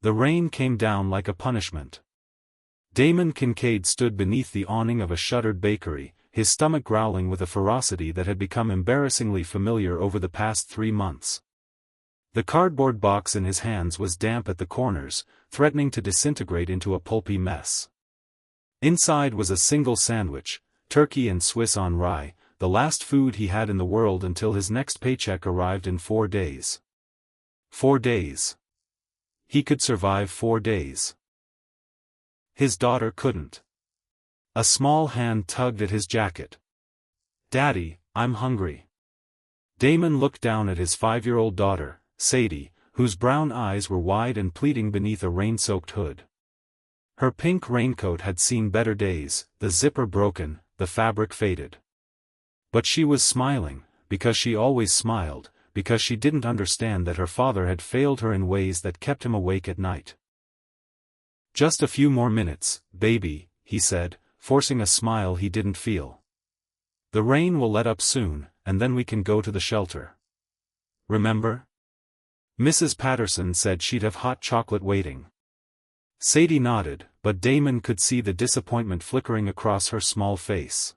The rain came down like a punishment. Damon Kincaid stood beneath the awning of a shuttered bakery, his stomach growling with a ferocity that had become embarrassingly familiar over the past 3 months. The cardboard box in his hands was damp at the corners, threatening to disintegrate into a pulpy mess. Inside was a single sandwich, turkey and Swiss on rye, the last food he had in the world until his next paycheck arrived in 4 days. 4 days. He could survive 4 days. His daughter couldn't. A small hand tugged at his jacket. "Daddy, I'm hungry." Damon looked down at his 5-year-old daughter, Sadie, whose brown eyes were wide and pleading beneath a rain-soaked hood. Her pink raincoat had seen better days, the zipper broken, the fabric faded. But she was smiling, because she always smiled, because she didn't understand that her father had failed her in ways that kept him awake at night. "Just a few more minutes, baby," he said, forcing a smile he didn't feel. "The rain will let up soon, and then we can go to the shelter. Remember?" Mrs. Patterson said she'd have hot chocolate waiting. Sadie nodded, but Damon could see the disappointment flickering across her small face.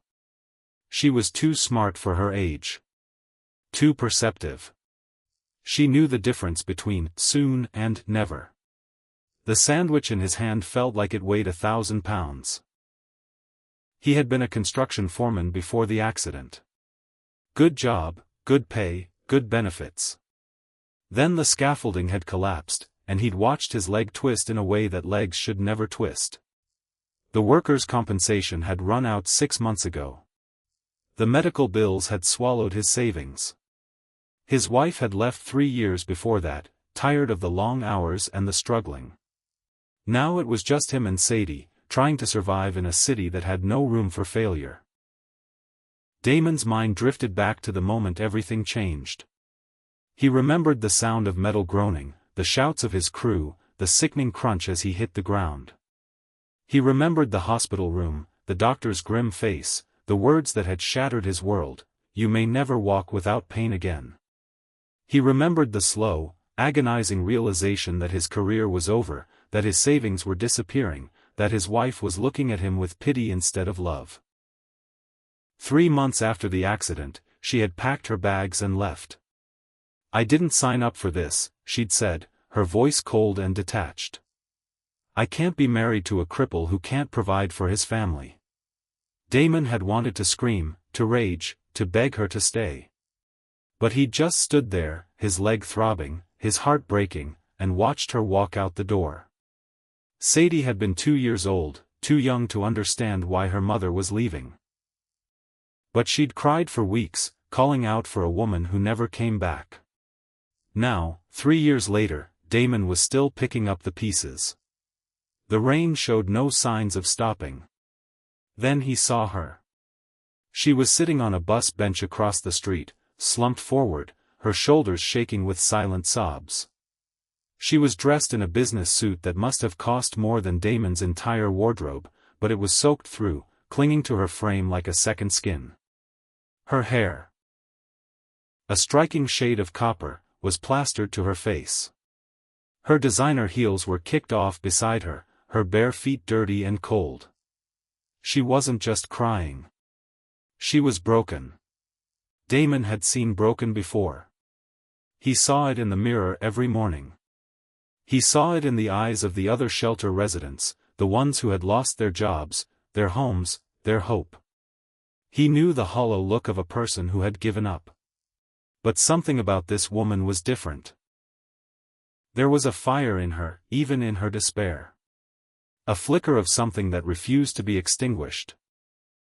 She was too smart for her age. Too perceptive. She knew the difference between soon and never. The sandwich in his hand felt like it weighed 1,000 pounds. He had been a construction foreman before the accident. Good job, good pay, good benefits. Then the scaffolding had collapsed, and he'd watched his leg twist in a way that legs should never twist. The workers' compensation had run out 6 months ago. The medical bills had swallowed his savings. His wife had left 3 years before that, tired of the long hours and the struggling. Now it was just him and Sadie, trying to survive in a city that had no room for failure. Damon's mind drifted back to the moment everything changed. He remembered the sound of metal groaning, the shouts of his crew, the sickening crunch as he hit the ground. He remembered the hospital room, the doctor's grim face, the words that had shattered his world, "You may never walk without pain again." He remembered the slow, agonizing realization that his career was over, that his savings were disappearing, that his wife was looking at him with pity instead of love. 3 months after the accident, she had packed her bags and left. "I didn't sign up for this," she'd said, her voice cold and detached. "I can't be married to a cripple who can't provide for his family." Damon had wanted to scream, to rage, to beg her to stay. But he just stood there, his leg throbbing, his heart breaking, and watched her walk out the door. Sadie had been 2 years old, too young to understand why her mother was leaving. But she'd cried for weeks, calling out for a woman who never came back. Now, 3 years later, Damon was still picking up the pieces. The rain showed no signs of stopping. Then he saw her. She was sitting on a bus bench across the street, slumped forward, her shoulders shaking with silent sobs. She was dressed in a business suit that must have cost more than Damon's entire wardrobe, but it was soaked through, clinging to her frame like a second skin. Her hair, a striking shade of copper, was plastered to her face. Her designer heels were kicked off beside her, her bare feet dirty and cold. She wasn't just crying. She was broken. Damon had seen broken before. He saw it in the mirror every morning. He saw it in the eyes of the other shelter residents, the ones who had lost their jobs, their homes, their hope. He knew the hollow look of a person who had given up. But something about this woman was different. There was a fire in her, even in her despair. A flicker of something that refused to be extinguished.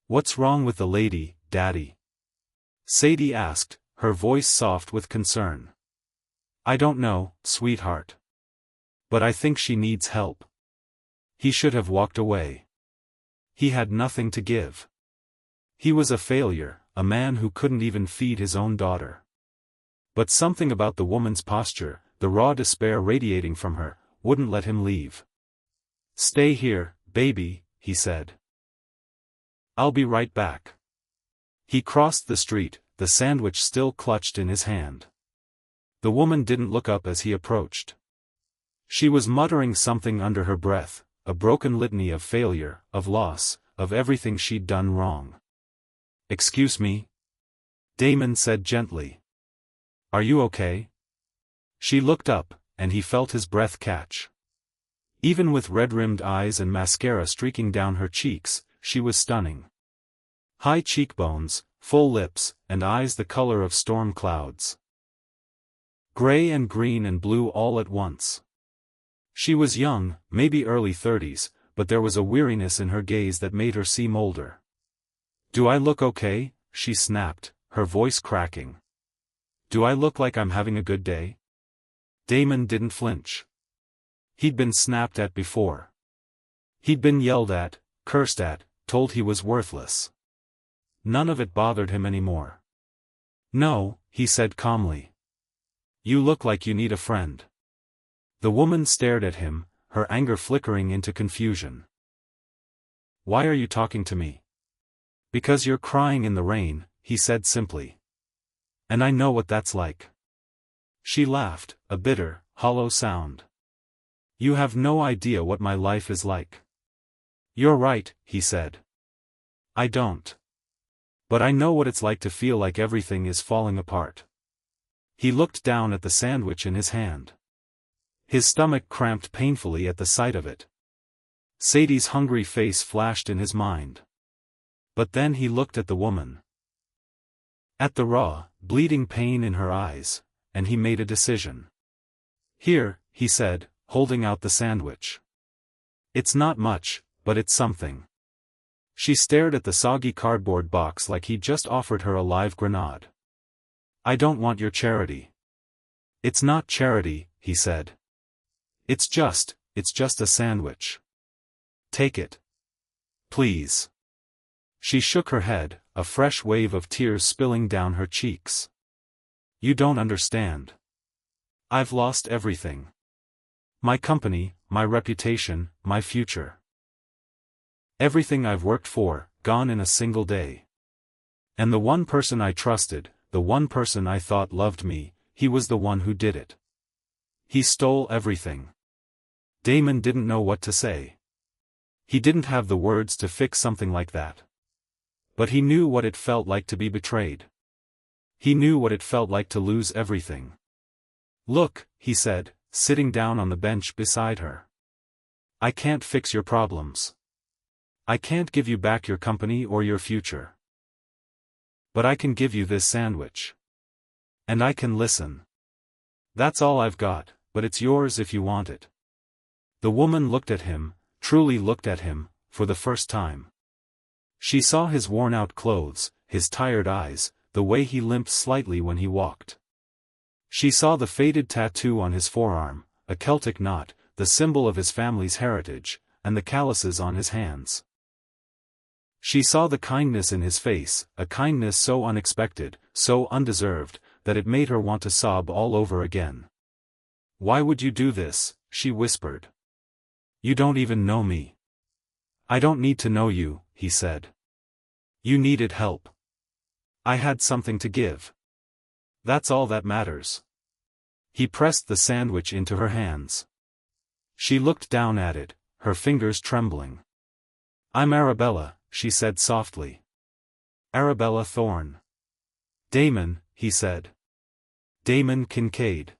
"What's wrong with the lady, Daddy?" Sadie asked, her voice soft with concern. "I don't know, sweetheart. But I think she needs help." He should have walked away. He had nothing to give. He was a failure, a man who couldn't even feed his own daughter. But something about the woman's posture, the raw despair radiating from her, wouldn't let him leave. "Stay here, baby," he said. "I'll be right back." He crossed the street, the sandwich still clutched in his hand. The woman didn't look up as he approached. She was muttering something under her breath, a broken litany of failure, of loss, of everything she'd done wrong. "Excuse me?" Damon said gently. "Are you okay?" She looked up, and he felt his breath catch. Even with red-rimmed eyes and mascara streaking down her cheeks, she was stunning. High cheekbones, full lips, and eyes the color of storm clouds. Gray and green and blue all at once. She was young, maybe early 30s, but there was a weariness in her gaze that made her seem older. "Do I look okay?" she snapped, her voice cracking. "Do I look like I'm having a good day?" Damon didn't flinch. He'd been snapped at before. He'd been yelled at, cursed at, told he was worthless. None of it bothered him anymore. "No," he said calmly. "You look like you need a friend." The woman stared at him, her anger flickering into confusion. "Why are you talking to me?" "Because you're crying in the rain," he said simply. "And I know what that's like." She laughed, a bitter, hollow sound. "You have no idea what my life is like." "You're right," he said. "I don't. But I know what it's like to feel like everything is falling apart." He looked down at the sandwich in his hand. His stomach cramped painfully at the sight of it. Sadie's hungry face flashed in his mind. But then he looked at the woman. At the raw, bleeding pain in her eyes, and he made a decision. "Here," he said, holding out the sandwich. "It's not much, but it's something." She stared at the soggy cardboard box like he'd just offered her a live grenade. "I don't want your charity." "It's not charity," he said. It's just a sandwich. Take it. Please." She shook her head, a fresh wave of tears spilling down her cheeks. "You don't understand. I've lost everything. My company, my reputation, my future. Everything I've worked for, gone in a single day. And the one person I trusted, the one person I thought loved me, he was the one who did it. He stole everything." Damon didn't know what to say. He didn't have the words to fix something like that. But he knew what it felt like to be betrayed. He knew what it felt like to lose everything. "Look," he said, sitting down on the bench beside her. "I can't fix your problems. I can't give you back your company or your future. But I can give you this sandwich. And I can listen. That's all I've got, but it's yours if you want it." The woman looked at him, truly looked at him, for the first time. She saw his worn-out clothes, his tired eyes, the way he limped slightly when he walked. She saw the faded tattoo on his forearm, a Celtic knot, the symbol of his family's heritage, and the calluses on his hands. She saw the kindness in his face, a kindness so unexpected, so undeserved, that it made her want to sob all over again. "Why would you do this?" she whispered. "You don't even know me." "I don't need to know you," he said. "You needed help. I had something to give. That's all that matters." He pressed the sandwich into her hands. She looked down at it, her fingers trembling. "I'm Arabella," she said softly. "Arabella Thorne." "Damon," he said. "Damon Kincaid."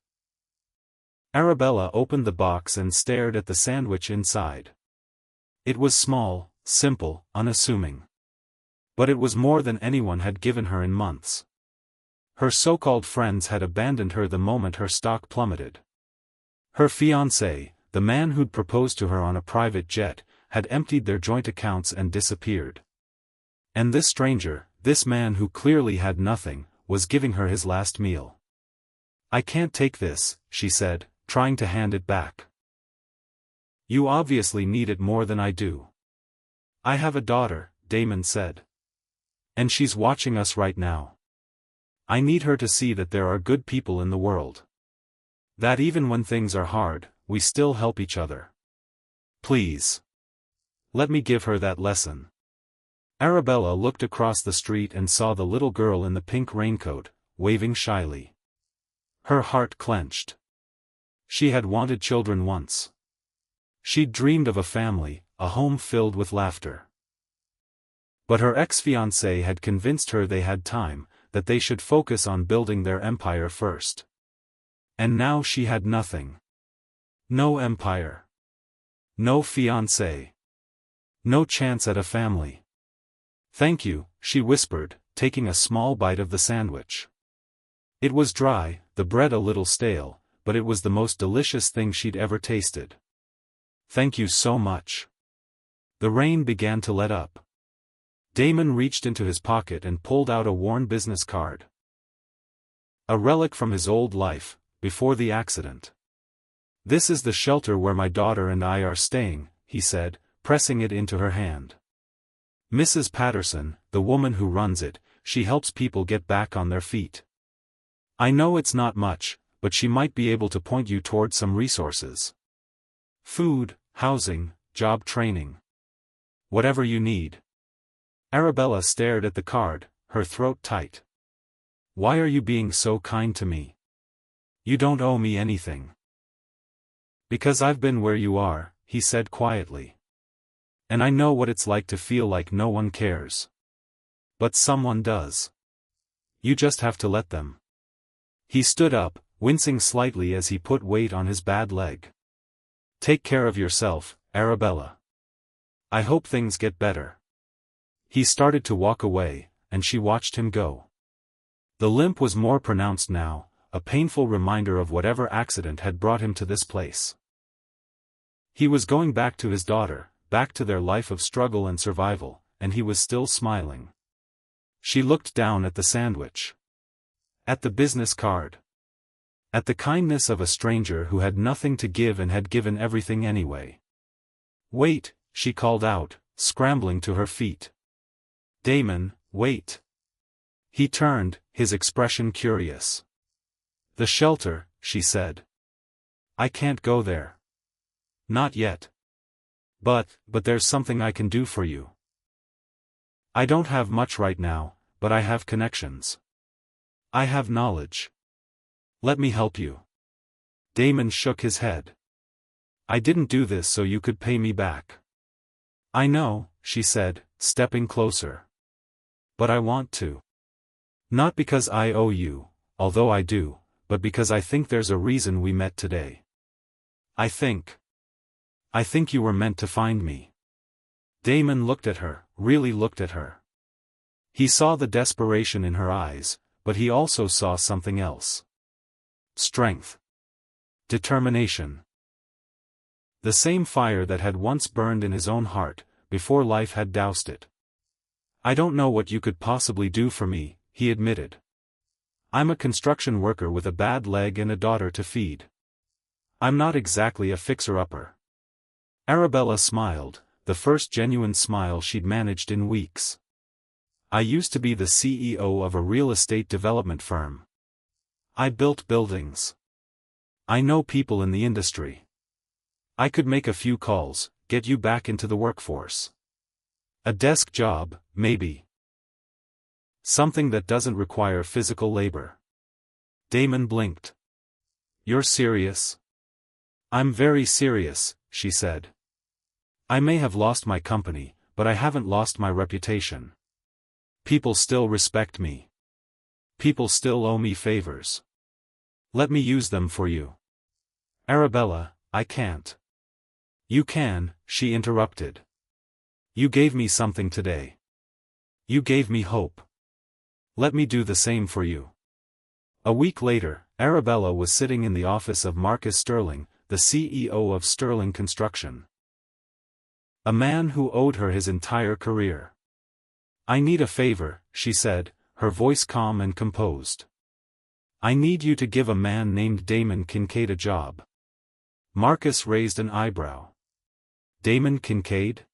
Arabella opened the box and stared at the sandwich inside. It was small, simple, unassuming. But it was more than anyone had given her in months. Her so-called friends had abandoned her the moment her stock plummeted. Her fiancé, the man who'd proposed to her on a private jet, had emptied their joint accounts and disappeared. And this stranger, this man who clearly had nothing, was giving her his last meal. "I can't take this," she said, trying to hand it back. "You obviously need it more than I do." "I have a daughter," Damon said. "And she's watching us right now. I need her to see that there are good people in the world. That even when things are hard, we still help each other. Please. Let me give her that lesson." Arabella looked across the street and saw the little girl in the pink raincoat, waving shyly. Her heart clenched. She had wanted children once. She'd dreamed of a family, a home filled with laughter. But her ex-fiancé had convinced her they had time, that they should focus on building their empire first. And now she had nothing. No empire. No fiancé. No chance at a family. "Thank you," she whispered, taking a small bite of the sandwich. It was dry, the bread a little stale, but it was the most delicious thing she'd ever tasted. "Thank you so much." The rain began to let up. Damon reached into his pocket and pulled out a worn business card. A relic from his old life, before the accident. "This is the shelter where my daughter and I are staying," he said, pressing it into her hand. "Mrs. Patterson, the woman who runs it, she helps people get back on their feet. I know it's not much, but she might be able to point you toward some resources. Food, housing, job training. Whatever you need." Arabella stared at the card, her throat tight. "Why are you being so kind to me? You don't owe me anything." "Because I've been where you are," he said quietly. "And I know what it's like to feel like no one cares. But someone does. You just have to let them." He stood up, wincing slightly as he put weight on his bad leg. "Take care of yourself, Arabella. I hope things get better." He started to walk away, and she watched him go. The limp was more pronounced now, a painful reminder of whatever accident had brought him to this place. He was going back to his daughter, back to their life of struggle and survival, and he was still smiling. She looked down at the sandwich. At the business card. At the kindness of a stranger who had nothing to give and had given everything anyway. "Wait," she called out, scrambling to her feet. "Damon, wait." He turned, his expression curious. "The shelter," she said. "I can't go there. Not yet. But there's something I can do for you. I don't have much right now, but I have connections. I have knowledge. Let me help you." Damon shook his head. "I didn't do this so you could pay me back." "I know," she said, stepping closer. "But I want to. Not because I owe you, although I do, but because I think there's a reason we met today. I think you were meant to find me." Damon looked at her, really looked at her. He saw the desperation in her eyes, but he also saw something else. Strength. Determination. The same fire that had once burned in his own heart, before life had doused it. "I don't know what you could possibly do for me," he admitted. "I'm a construction worker with a bad leg and a daughter to feed. I'm not exactly a fixer-upper." Arabella smiled, the first genuine smile she'd managed in weeks. "I used to be the CEO of a real estate development firm. I built buildings. I know people in the industry. I could make a few calls, get you back into the workforce. A desk job, maybe. Something that doesn't require physical labor." Damon blinked. "You're serious?" "I'm very serious," she said. "I may have lost my company, but I haven't lost my reputation. People still respect me. People still owe me favors. Let me use them for you." "Arabella, I can't." "You can," she interrupted. "You gave me something today. You gave me hope. Let me do the same for you." A week later, Arabella was sitting in the office of Marcus Sterling, the CEO of Sterling Construction. A man who owed her his entire career. "I need a favor," she said, her voice calm and composed. "I need you to give a man named Damon Kincaid a job." Marcus raised an eyebrow. "Damon Kincaid?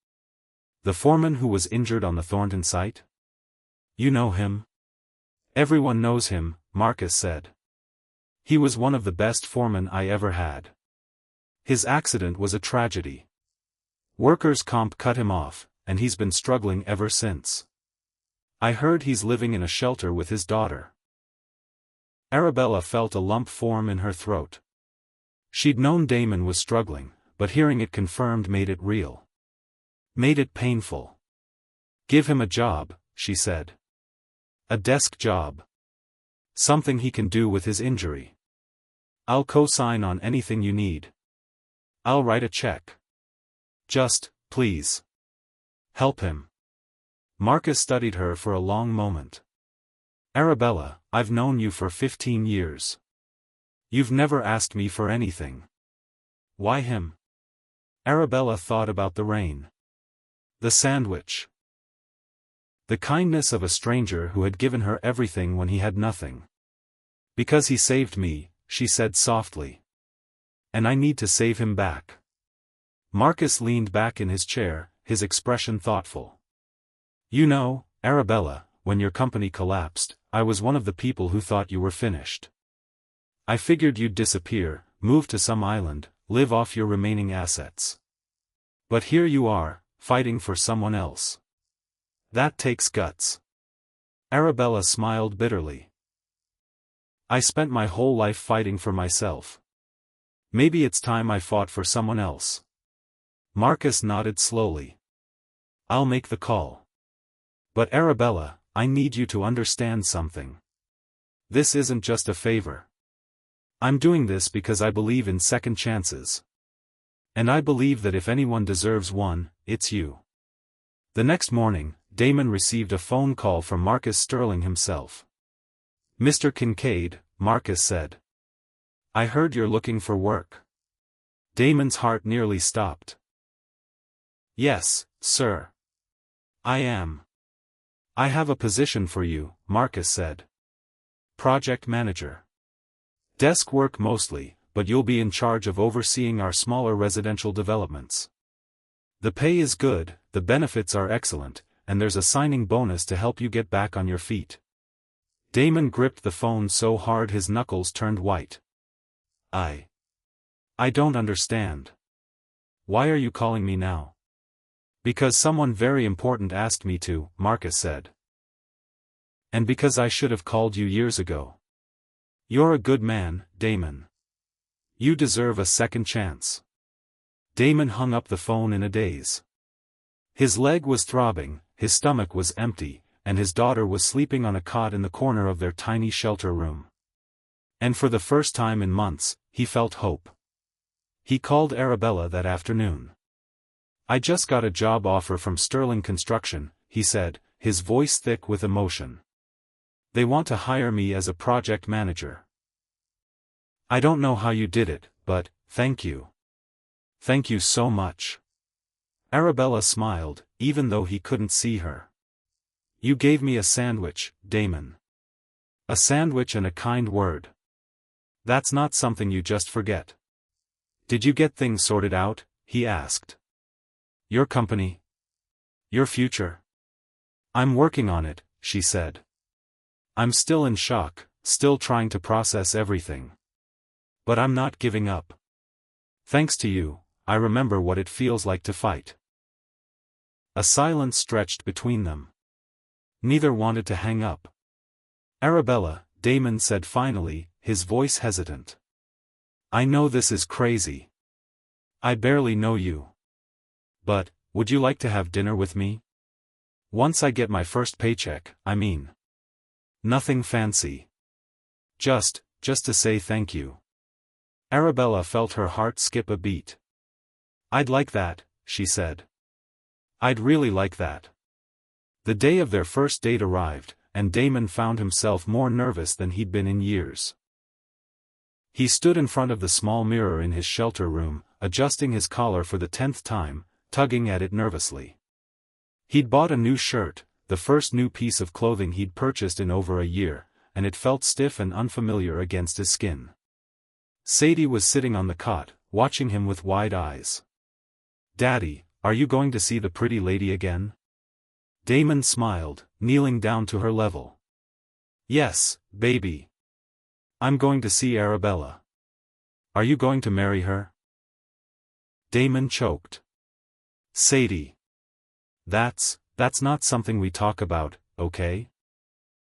The foreman who was injured on the Thornton site? You know him?" "Everyone knows him," Marcus said. "He was one of the best foremen I ever had. His accident was a tragedy. Workers' comp cut him off, and he's been struggling ever since. I heard he's living in a shelter with his daughter." Arabella felt a lump form in her throat. She'd known Damon was struggling, but hearing it confirmed made it real. Made it painful. Give him a job, she said. A desk job. Something he can do with his injury. I'll co-sign on anything you need. I'll write a check. Just, please. Help him. Marcus studied her for a long moment. Arabella, I've known you for 15 years. You've never asked me for anything. Why him? Arabella thought about the rain. The sandwich. The kindness of a stranger who had given her everything when he had nothing. Because he saved me, she said softly. And I need to save him back. Marcus leaned back in his chair, his expression thoughtful. You know, Arabella, when your company collapsed, I was one of the people who thought you were finished. I figured you'd disappear, move to some island, live off your remaining assets. But here you are, fighting for someone else. That takes guts. Arabella smiled bitterly. I spent my whole life fighting for myself. Maybe it's time I fought for someone else. Marcus nodded slowly. I'll make the call. But Arabella, I need you to understand something. This isn't just a favor. I'm doing this because I believe in second chances. And I believe that if anyone deserves one, it's you. The next morning, Damon received a phone call from Marcus Sterling himself. Mr. Kincaid, Marcus said. I heard you're looking for work. Damon's heart nearly stopped. Yes, sir. I am. I have a position for you, Marcus said. Project manager. Desk work mostly, but you'll be in charge of overseeing our smaller residential developments. The pay is good, the benefits are excellent, and there's a signing bonus to help you get back on your feet. Damon gripped the phone so hard his knuckles turned white. I don't understand. Why are you calling me now? Because someone very important asked me to, Marcus said. And because I should have called you years ago. You're a good man, Damon. You deserve a second chance. Damon hung up the phone in a daze. His leg was throbbing, his stomach was empty, and his daughter was sleeping on a cot in the corner of their tiny shelter room. And for the first time in months, he felt hope. He called Arabella that afternoon. I just got a job offer from Sterling Construction, he said, his voice thick with emotion. They want to hire me as a project manager. I don't know how you did it, but, thank you. Thank you so much. Arabella smiled, even though he couldn't see her. You gave me a sandwich, Damon. A sandwich and a kind word. That's not something you just forget. Did you get things sorted out? He asked. Your company? Your future? I'm working on it, she said. I'm still in shock, still trying to process everything. But I'm not giving up. Thanks to you, I remember what it feels like to fight. A silence stretched between them. Neither wanted to hang up. Arabella, Damon said finally, his voice hesitant. I know this is crazy. I barely know you. But, would you like to have dinner with me? Once I get my first paycheck, I mean. Nothing fancy. Just to say thank you. Arabella felt her heart skip a beat. I'd like that, she said. I'd really like that. The day of their first date arrived, and Damon found himself more nervous than he'd been in years. He stood in front of the small mirror in his shelter room, adjusting his collar for the 10th time, tugging at it nervously. He'd bought a new shirt, the first new piece of clothing he'd purchased in over a year, and it felt stiff and unfamiliar against his skin. Sadie was sitting on the cot, watching him with wide eyes. Daddy, are you going to see the pretty lady again? Damon smiled, kneeling down to her level. Yes, baby. I'm going to see Arabella. Are you going to marry her? Damon choked. Sadie. That's not something we talk about, okay?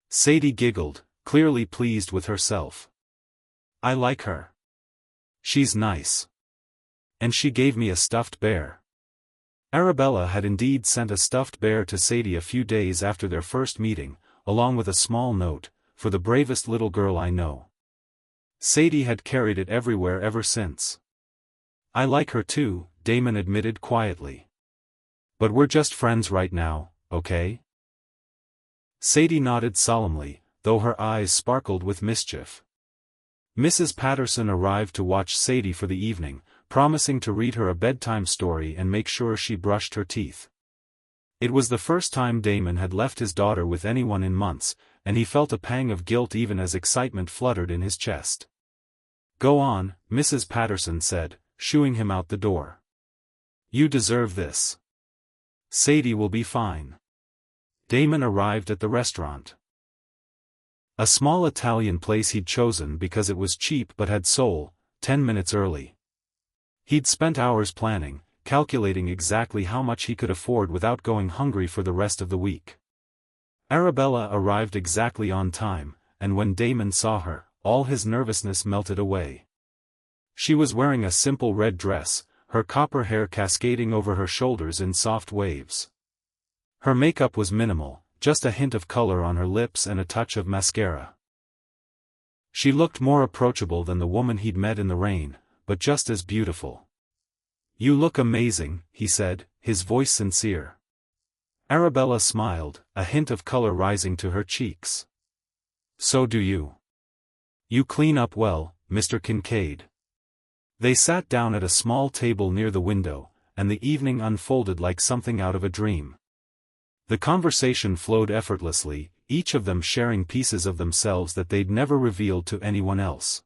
Sadie giggled, clearly pleased with herself. I like her. She's nice. And she gave me a stuffed bear. Arabella had indeed sent a stuffed bear to Sadie a few days after their first meeting, along with a small note, "For the bravest little girl I know." Sadie had carried it everywhere ever since. "I like her too," Damon admitted quietly. "But we're just friends right now, okay?" Sadie nodded solemnly, though her eyes sparkled with mischief. Mrs. Patterson arrived to watch Sadie for the evening, promising to read her a bedtime story and make sure she brushed her teeth. It was the first time Damon had left his daughter with anyone in months, and he felt a pang of guilt even as excitement fluttered in his chest. "Go on," Mrs. Patterson said, shooing him out the door. "You deserve this. Sadie will be fine." Damon arrived at the restaurant. A small Italian place he'd chosen because it was cheap but had soul, 10 minutes early. He'd spent hours planning, calculating exactly how much he could afford without going hungry for the rest of the week. Arabella arrived exactly on time, and when Damon saw her, all his nervousness melted away. She was wearing a simple red dress, her copper hair cascading over her shoulders in soft waves. Her makeup was minimal, just a hint of color on her lips and a touch of mascara. She looked more approachable than the woman he'd met in the rain, but just as beautiful. "You look amazing," he said, his voice sincere. Arabella smiled, a hint of color rising to her cheeks. "So do you. You clean up well, Mr. Kincaid." They sat down at a small table near the window, and the evening unfolded like something out of a dream. The conversation flowed effortlessly, each of them sharing pieces of themselves that they'd never revealed to anyone else.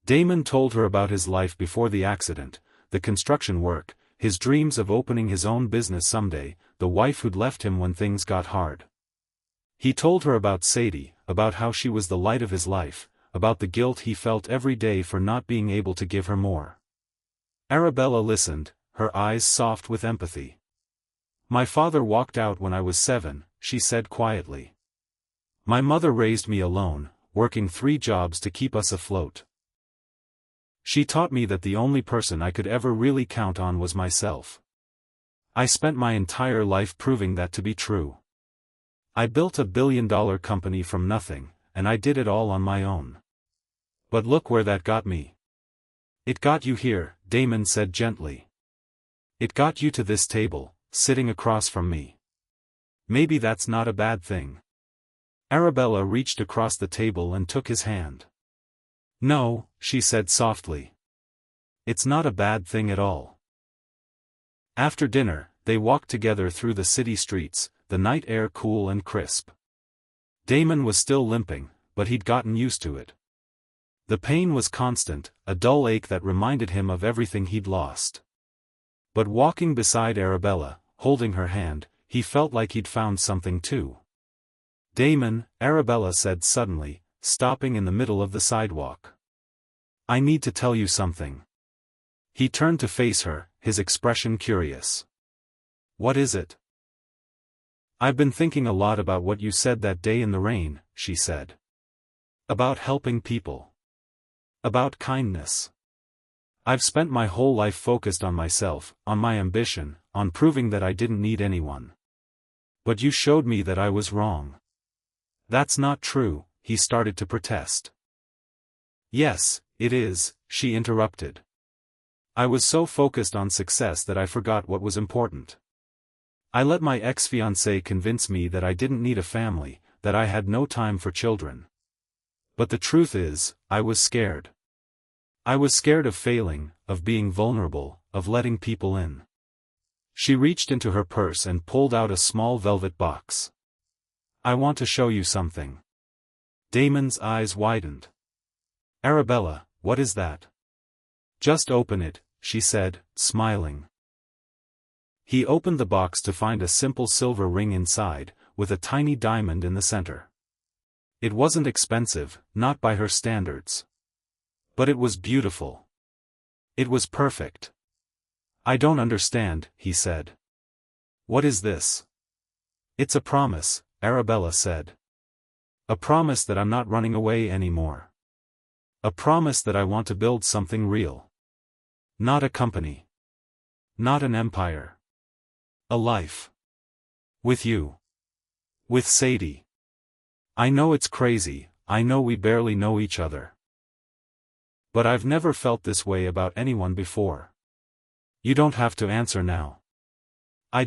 Damon told her about his life before the accident, the construction work, his dreams of opening his own business someday, the wife who'd left him when things got hard. He told her about Sadie, about how she was the light of his life, about the guilt he felt every day for not being able to give her more. Arabella listened, her eyes soft with empathy. "My father walked out when I was 7, she said quietly. "My mother raised me alone, working 3 jobs to keep us afloat. She taught me that the only person I could ever really count on was myself. I spent my entire life proving that to be true. I built a billion-dollar company from nothing, and I did it all on my own. But look where that got me." "It got you here," Damon said gently. "It got you to this table, sitting across from me. Maybe that's not a bad thing." Arabella reached across the table and took his hand. "No," she said softly. "It's not a bad thing at all." After dinner, they walked together through the city streets, the night air cool and crisp. Damon was still limping, but he'd gotten used to it. The pain was constant, a dull ache that reminded him of everything he'd lost. But walking beside Arabella, holding her hand, he felt like he'd found something too. "Damon," Arabella said suddenly, stopping in the middle of the sidewalk. "I need to tell you something." He turned to face her, his expression curious. "What is it?" "I've been thinking a lot about what you said that day in the rain," she said. "About helping people. About kindness. I've spent my whole life focused on myself, on my ambition, on proving that I didn't need anyone. But you showed me that I was wrong." "That's not true," he started to protest. "Yes, it is," she interrupted. "I was so focused on success that I forgot what was important. I let my ex-fiancée convince me that I didn't need a family, that I had no time for children. But the truth is, I was scared. I was scared of failing, of being vulnerable, of letting people in." She reached into her purse and pulled out a small velvet box. "I want to show you something." Damon's eyes widened. "Arabella, what is that?" "Just open it," she said, smiling. He opened the box to find a simple silver ring inside, with a tiny diamond in the center. It wasn't expensive, not by her standards. But it was beautiful. It was perfect. "I don't understand," he said. "What is this?" "It's a promise," Arabella said. "A promise that I'm not running away anymore. A promise that I want to build something real. Not a company. Not an empire. A life. With you. With Sadie. I know it's crazy, I know we barely know each other. But I've never felt this way about anyone before. You don't have to answer now. I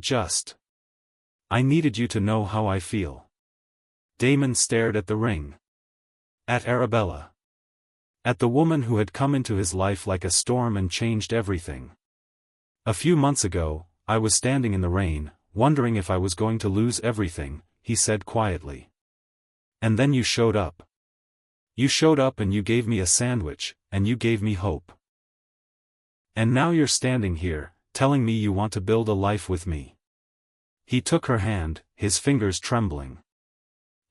needed you to know how I feel. Damon stared at the ring. At Arabella. At the woman who had come into his life like a storm and changed everything. A few months ago, I was standing in the rain, wondering if I was going to lose everything, he said quietly. And then you showed up. You showed up and you gave me a sandwich, and you gave me hope. And now you're standing here, telling me you want to build a life with me. He took her hand, his fingers trembling.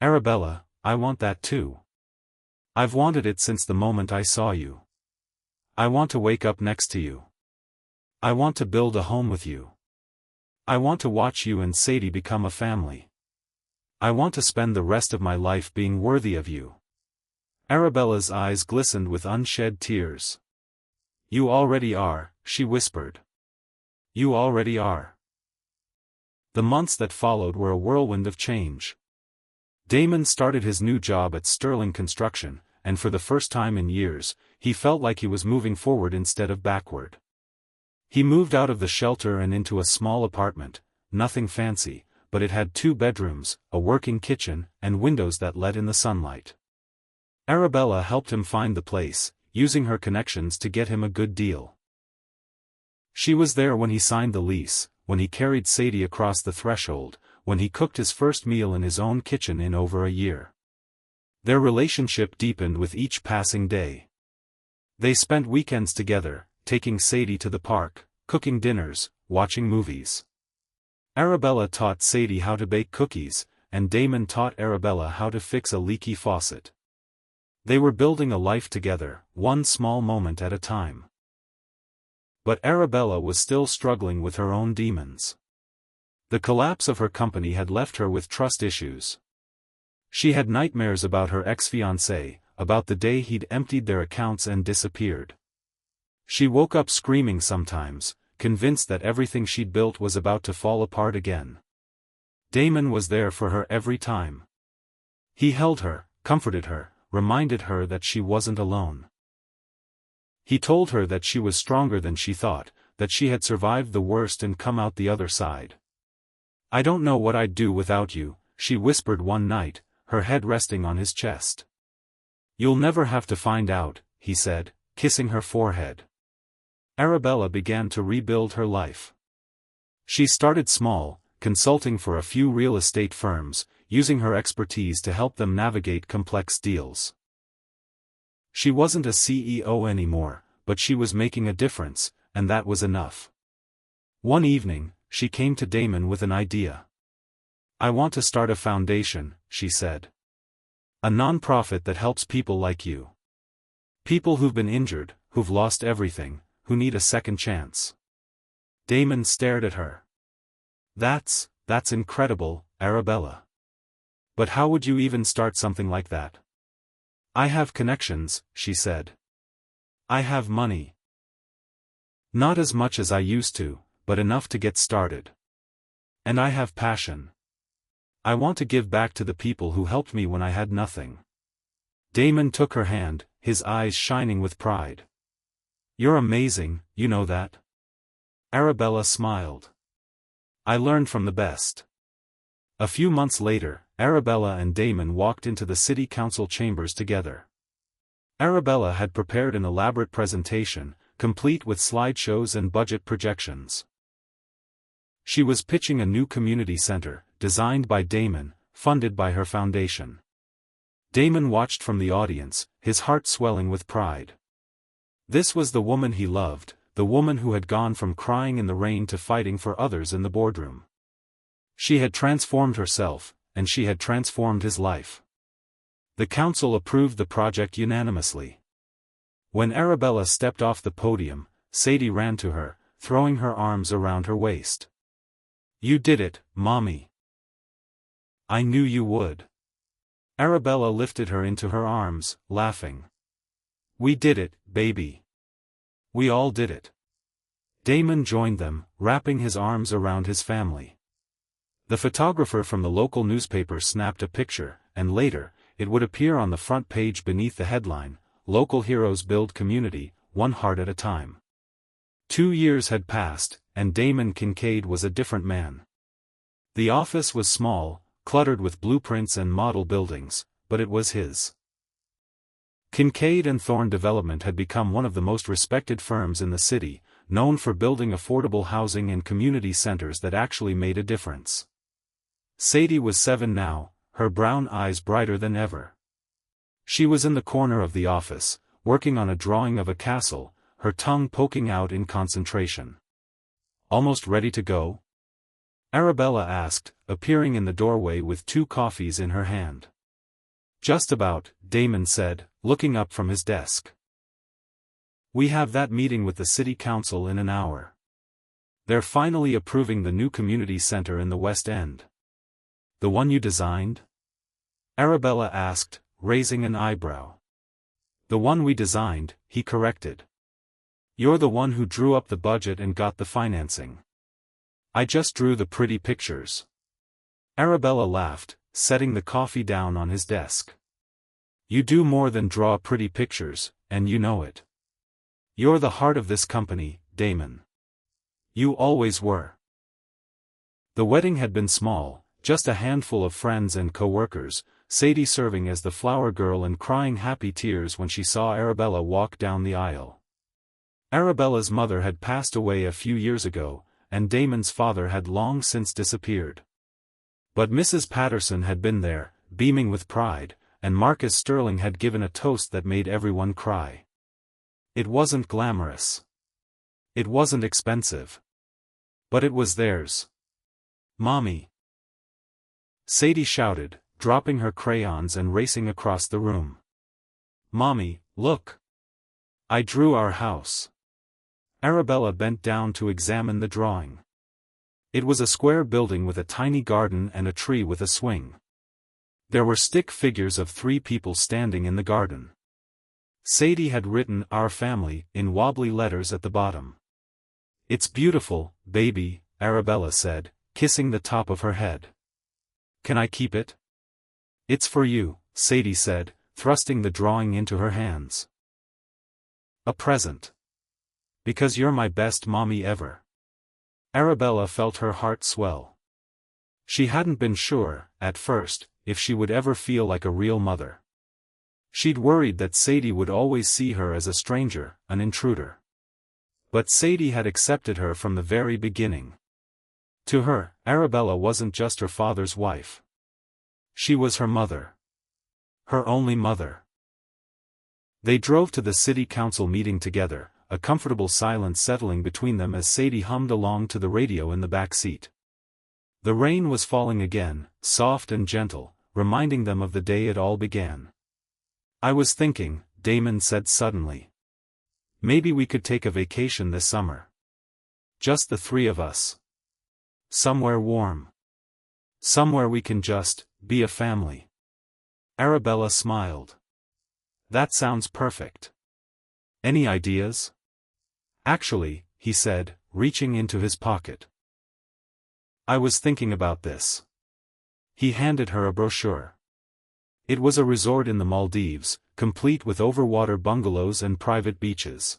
Arabella, I want that too. I've wanted it since the moment I saw you. I want to wake up next to you. I want to build a home with you. I want to watch you and Sadie become a family. I want to spend the rest of my life being worthy of you. Arabella's eyes glistened with unshed tears. You already are, she whispered. You already are. The months that followed were a whirlwind of change. Damon started his new job at Sterling Construction, and for the first time in years, he felt like he was moving forward instead of backward. He moved out of the shelter and into a small apartment, nothing fancy, but it had 2 bedrooms, a working kitchen, and windows that let in the sunlight. Arabella helped him find the place, using her connections to get him a good deal. She was there when he signed the lease, when he carried Sadie across the threshold, when he cooked his first meal in his own kitchen in over a year. Their relationship deepened with each passing day. They spent weekends together, taking Sadie to the park, cooking dinners, watching movies. Arabella taught Sadie how to bake cookies, and Damon taught Arabella how to fix a leaky faucet. They were building a life together, one small moment at a time. But Arabella was still struggling with her own demons. The collapse of her company had left her with trust issues. She had nightmares about her ex-fiancé, about the day he'd emptied their accounts and disappeared. She woke up screaming sometimes, convinced that everything she'd built was about to fall apart again. Damon was there for her every time. He held her, comforted her, reminded her that she wasn't alone. He told her that she was stronger than she thought, that she had survived the worst and come out the other side. I don't know what I'd do without you, she whispered one night, her head resting on his chest. You'll never have to find out, he said, kissing her forehead. Arabella began to rebuild her life. She started small, consulting for a few real estate firms, using her expertise to help them navigate complex deals. She wasn't a CEO anymore, but she was making a difference, and that was enough. One evening, she came to Damon with an idea. I want to start a foundation, she said. A non-profit that helps people like you. People who've been injured, who've lost everything, who need a second chance. Damon stared at her. That's incredible, Arabella. But how would you even start something like that? I have connections, she said. I have money. Not as much as I used to, but enough to get started. And I have passion. I want to give back to the people who helped me when I had nothing. Damon took her hand, his eyes shining with pride. You're amazing, you know that? Arabella smiled. I learned from the best. A few months later, Arabella and Damon walked into the city council chambers together. Arabella had prepared an elaborate presentation, complete with slideshows and budget projections. She was pitching a new community center, designed by Damon, funded by her foundation. Damon watched from the audience, his heart swelling with pride. This was the woman he loved, the woman who had gone from crying in the rain to fighting for others in the boardroom. She had transformed herself, and she had transformed his life. The council approved the project unanimously. When Arabella stepped off the podium, Sadie ran to her, throwing her arms around her waist. You did it, Mommy. I knew you would. Arabella lifted her into her arms, laughing. We did it, baby. We all did it. Damon joined them, wrapping his arms around his family. The photographer from the local newspaper snapped a picture, and later, it would appear on the front page beneath the headline, "Local Heroes Build Community, One Heart at a Time." 2 years had passed, and Damon Kincaid was a different man. The office was small, cluttered with blueprints and model buildings, but it was his. Kincaid and Thorne Development had become one of the most respected firms in the city, known for building affordable housing and community centers that actually made a difference. Sadie was 7 now, her brown eyes brighter than ever. She was in the corner of the office, working on a drawing of a castle, her tongue poking out in concentration. "Almost ready to go?" Arabella asked, appearing in the doorway with 2 coffees in her hand. "Just about," Damon said, looking up from his desk. "We have that meeting with the city council in an hour. They're finally approving the new community center in the West End." "The one you designed?" Arabella asked, raising an eyebrow. "The one we designed," he corrected. "You're the one who drew up the budget and got the financing." "I just drew the pretty pictures." Arabella laughed, setting the coffee down on his desk. "You do more than draw pretty pictures, and you know it. You're the heart of this company, Damon. You always were." The wedding had been small, just a handful of friends and co-workers, Sadie serving as the flower girl and crying happy tears when she saw Arabella walk down the aisle. Arabella's mother had passed away a few years ago, and Damon's father had long since disappeared. But Mrs. Patterson had been there, beaming with pride, and Marcus Sterling had given a toast that made everyone cry. It wasn't glamorous. It wasn't expensive. But it was theirs. "Mommy!" Sadie shouted, dropping her crayons and racing across the room. "Mommy, look! I drew our house." Arabella bent down to examine the drawing. It was a square building with a tiny garden and a tree with a swing. There were stick figures of 3 people standing in the garden. Sadie had written "Our Family" in wobbly letters at the bottom. "It's beautiful, baby," Arabella said, kissing the top of her head. "Can I keep it?" "It's for you," Sadie said, thrusting the drawing into her hands. "A present. Because you're my best mommy ever." Arabella felt her heart swell. She hadn't been sure, at first, if she would ever feel like a real mother. She'd worried that Sadie would always see her as a stranger, an intruder. But Sadie had accepted her from the very beginning. To her, Arabella wasn't just her father's wife. She was her mother. Her only mother. They drove to the city council meeting together, a comfortable silence settling between them as Sadie hummed along to the radio in the back seat. The rain was falling again, soft and gentle, reminding them of the day it all began. "I was thinking," Damon said suddenly. "Maybe we could take a vacation this summer. Just the 3 of us. Somewhere warm. Somewhere we can just be a family." Arabella smiled. "That sounds perfect. Any ideas?" "Actually," he said, reaching into his pocket. "I was thinking about this." He handed her a brochure. It was a resort in the Maldives, complete with overwater bungalows and private beaches.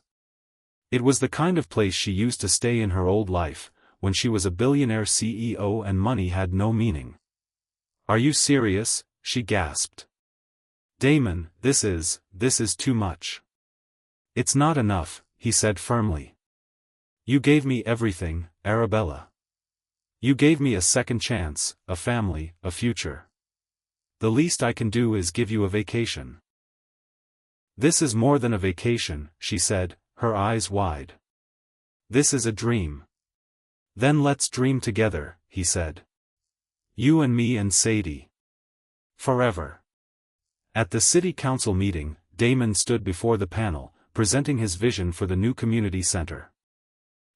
It was the kind of place she used to stay in her old life, when she was a billionaire CEO and money had no meaning. "Are you serious?" she gasped. "Damon, this is too much." "It's not enough," he said firmly. "You gave me everything, Arabella. You gave me a second chance, a family, a future. The least I can do is give you a vacation." "This is more than a vacation," she said, her eyes wide. "This is a dream." "Then let's dream together," he said. "You and me and Sadie. Forever." At the city council meeting, Damon stood before the panel, presenting his vision for the new community center.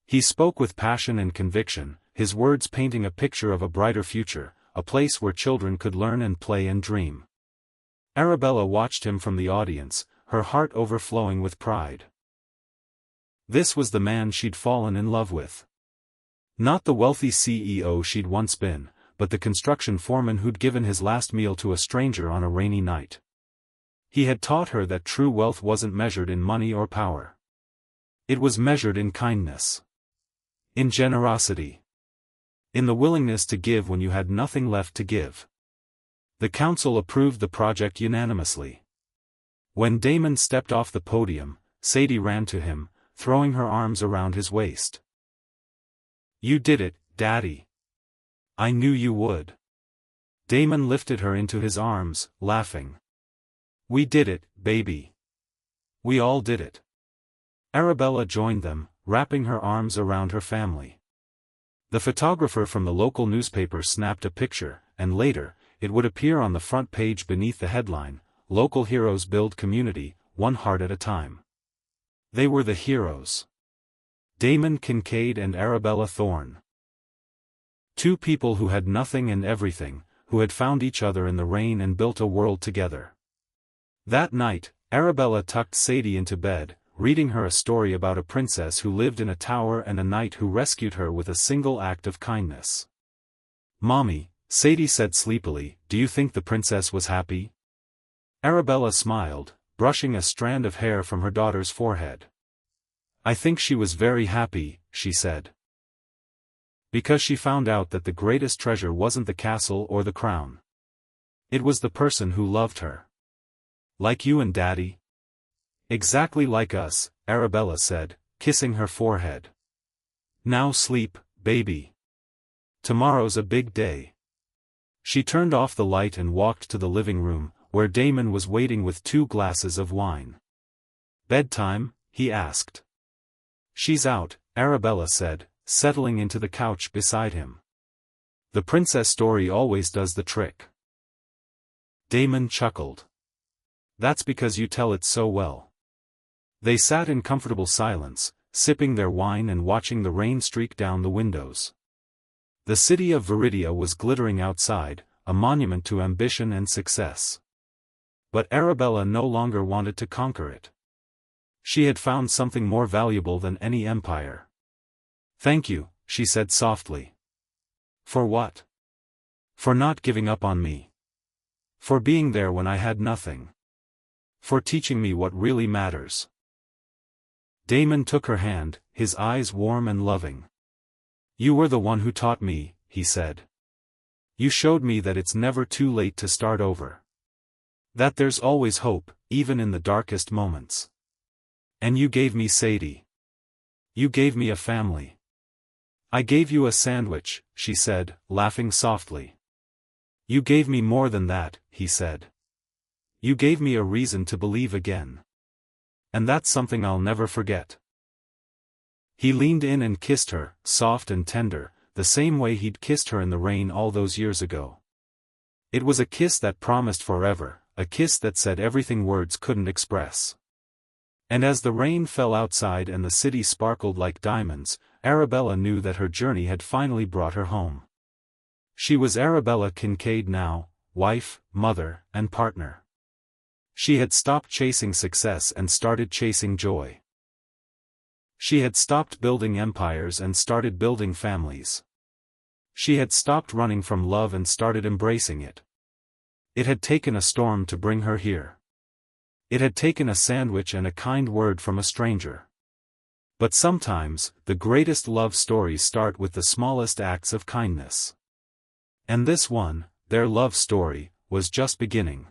He spoke with passion and conviction, his words painting a picture of a brighter future, a place where children could learn and play and dream. Arabella watched him from the audience, her heart overflowing with pride. This was the man she'd fallen in love with. Not the wealthy CEO she'd once been, but the construction foreman who'd given his last meal to a stranger on a rainy night. He had taught her that true wealth wasn't measured in money or power. It was measured in kindness. In generosity. In the willingness to give when you had nothing left to give. The council approved the project unanimously. When Damon stepped off the podium, Sadie ran to him, throwing her arms around his waist. "You did it, Daddy. I knew you would." Damon lifted her into his arms, laughing. "We did it, baby. We all did it." Arabella joined them, wrapping her arms around her family. The photographer from the local newspaper snapped a picture, and later, it would appear on the front page beneath the headline, "Local Heroes Build Community, One Heart at a Time." They were the heroes. Damon Kincaid and Arabella Thorne. Two people who had nothing and everything, who had found each other in the rain and built a world together. That night, Arabella tucked Sadie into bed, reading her a story about a princess who lived in a tower and a knight who rescued her with a single act of kindness. "Mommy," Sadie said sleepily, "do you think the princess was happy?" Arabella smiled, brushing a strand of hair from her daughter's forehead. "I think she was very happy," she said. "Because she found out that the greatest treasure wasn't the castle or the crown. It was the person who loved her. Like you and Daddy." "Exactly like us," Arabella said, kissing her forehead. "Now sleep, baby. Tomorrow's a big day." She turned off the light and walked to the living room, where Damon was waiting with 2 glasses of wine. "Bedtime?" he asked. "She's out," Arabella said, settling into the couch beside him. "The princess story always does the trick." Damon chuckled. "That's because you tell it so well." They sat in comfortable silence, sipping their wine and watching the rain streak down the windows. The city of Viridia was glittering outside, a monument to ambition and success. But Arabella no longer wanted to conquer it. She had found something more valuable than any empire. "Thank you," she said softly. "For what?" "For not giving up on me. For being there when I had nothing. For teaching me what really matters." Damon took her hand, his eyes warm and loving. "You were the one who taught me," he said. "You showed me that it's never too late to start over. That there's always hope, even in the darkest moments. And you gave me Sadie. You gave me a family. I gave you a sandwich," she said, laughing softly. "You gave me more than that," he said. "You gave me a reason to believe again. And that's something I'll never forget." He leaned in and kissed her, soft and tender, the same way he'd kissed her in the rain all those years ago. It was a kiss that promised forever, a kiss that said everything words couldn't express. And as the rain fell outside and the city sparkled like diamonds, Arabella knew that her journey had finally brought her home. She was Arabella Kincaid now, wife, mother, and partner. She had stopped chasing success and started chasing joy. She had stopped building empires and started building families. She had stopped running from love and started embracing it. It had taken a storm to bring her here. It had taken a sandwich and a kind word from a stranger. But sometimes, the greatest love stories start with the smallest acts of kindness. And this one, their love story, was just beginning.